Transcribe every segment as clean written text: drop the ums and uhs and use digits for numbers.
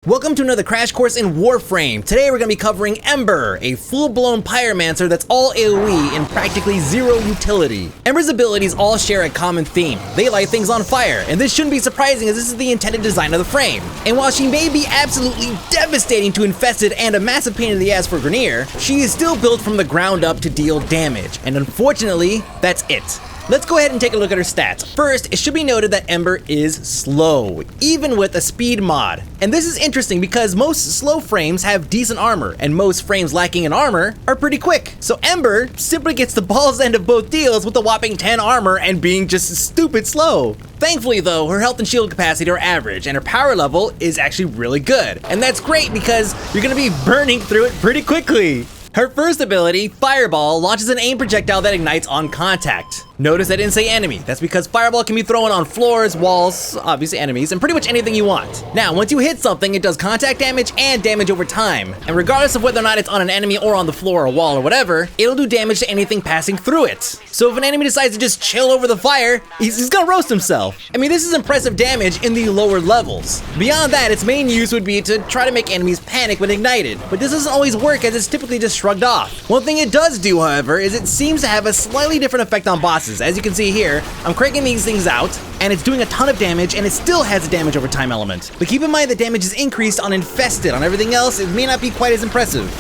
Welcome to another crash course in Warframe. Today we're going to be covering Ember, a full-blown pyromancer that's all AoE and practically zero utility. Ember's abilities all share a common theme. They light things on fire, and this shouldn't be surprising as this is the intended design of the frame. And while she may be absolutely devastating to Infested and a massive pain in the ass for Grenier, she is still built from the ground up to deal damage. And unfortunately, that's it. Let's go ahead and take a look at her stats. First, it should be noted that Ember is slow, even with a speed mod. And this is interesting because most slow frames have decent armor, and most frames lacking in armor are pretty quick. So Ember simply gets the balls end of both deals with a whopping 10 armor and being just stupid slow. Thankfully though, her health and shield capacity are average, and her power level is actually really good. And that's great because you're gonna be burning through it pretty quickly. Her first ability, Fireball, launches an aim projectile that ignites on contact. Notice I didn't say enemy. That's because Fireball can be thrown on floors, walls, obviously enemies, and pretty much anything you want. Now, once you hit something, it does contact damage and damage over time. And regardless of whether or not it's on an enemy or on the floor or wall or whatever, it'll do damage to anything passing through it. So if an enemy decides to just chill over the fire, he's gonna roast himself. I mean, this is impressive damage in the lower levels. Beyond that, its main use would be to try to make enemies panic when ignited. But this doesn't always work as it's typically just shrugged off. One thing it does do, however, is it seems to have a slightly different effect on bosses. As you can see here, I'm cranking these things out, and it's doing a ton of damage, and it still has a damage over time element. But keep in mind the damage is increased on Infested. On everything else, it may not be quite as impressive.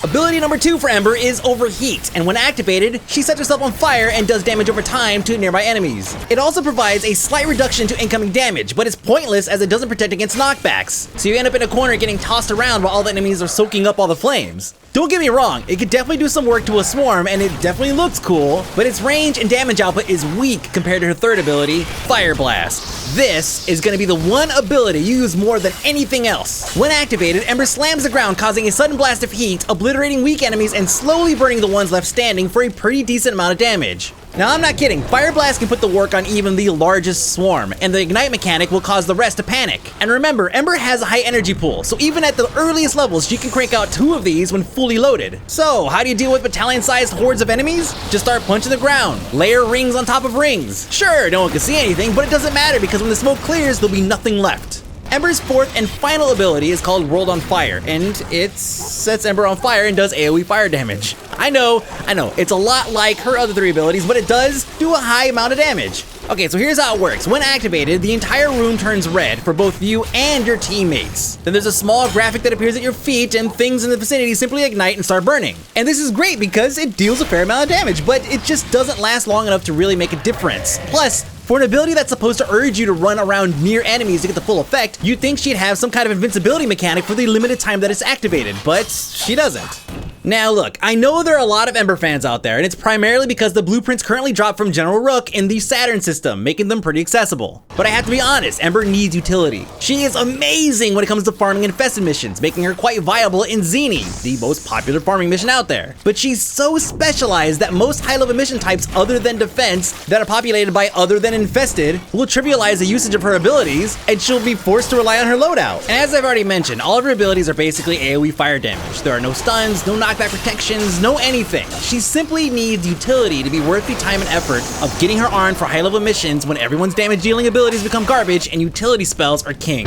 Ability number 2 for Ember is Overheat, and when activated, she sets herself on fire and does damage over time to nearby enemies. It also provides a slight reduction to incoming damage, but it's pointless as it doesn't protect against knockbacks. So you end up in a corner getting tossed around while all the enemies are soaking up all the flames. Don't get me wrong, it could definitely do some work to a swarm, and it definitely looks cool, but its range and damage output is weak compared to her third ability, Fire Blast. This is going to be the one ability you use more than anything else. When activated, Ember slams the ground, causing a sudden blast of heat, obliterating weak enemies and slowly burning the ones left standing for a pretty decent amount of damage. Now, I'm not kidding, Fire Blast can put the work on even the largest swarm, and the Ignite mechanic will cause the rest to panic. And remember, Ember has a high energy pool, so even at the earliest levels, she can crank out 2 of these when fully loaded. So, how do you deal with battalion-sized hordes of enemies? Just start punching the ground. Layer rings on top of rings. Sure, no one can see anything, but it doesn't matter because when the smoke clears, there'll be nothing left. Ember's fourth and final ability is called World on Fire, and it sets Ember on fire and does AoE fire damage. I know, it's a lot like her other 3 abilities, but it does do a high amount of damage. Okay, so here's how it works. When activated, the entire room turns red for both you and your teammates. Then there's a small graphic that appears at your feet, and things in the vicinity simply ignite and start burning. And this is great because it deals a fair amount of damage, but it just doesn't last long enough to really make a difference. Plus, for an ability that's supposed to urge you to run around near enemies to get the full effect, you'd think she'd have some kind of invincibility mechanic for the limited time that it's activated, but she doesn't. Now look, I know there are a lot of Ember fans out there, and it's primarily because the blueprints currently drop from General Rook in the Saturn system, making them pretty accessible. But I have to be honest, Ember needs utility. She is amazing when it comes to farming Infested missions, making her quite viable in Xeni, the most popular farming mission out there. But she's so specialized that most high-level mission types other than defense that are populated by other than Infested will trivialize the usage of her abilities, and she'll be forced to rely on her loadout. And as I've already mentioned, all of her abilities are basically AoE fire damage. There are no stuns, no knockback protections, no anything. She simply needs utility to be worth the time and effort of getting her armed for high-level missions when everyone's damage dealing abilities become garbage and utility spells are king.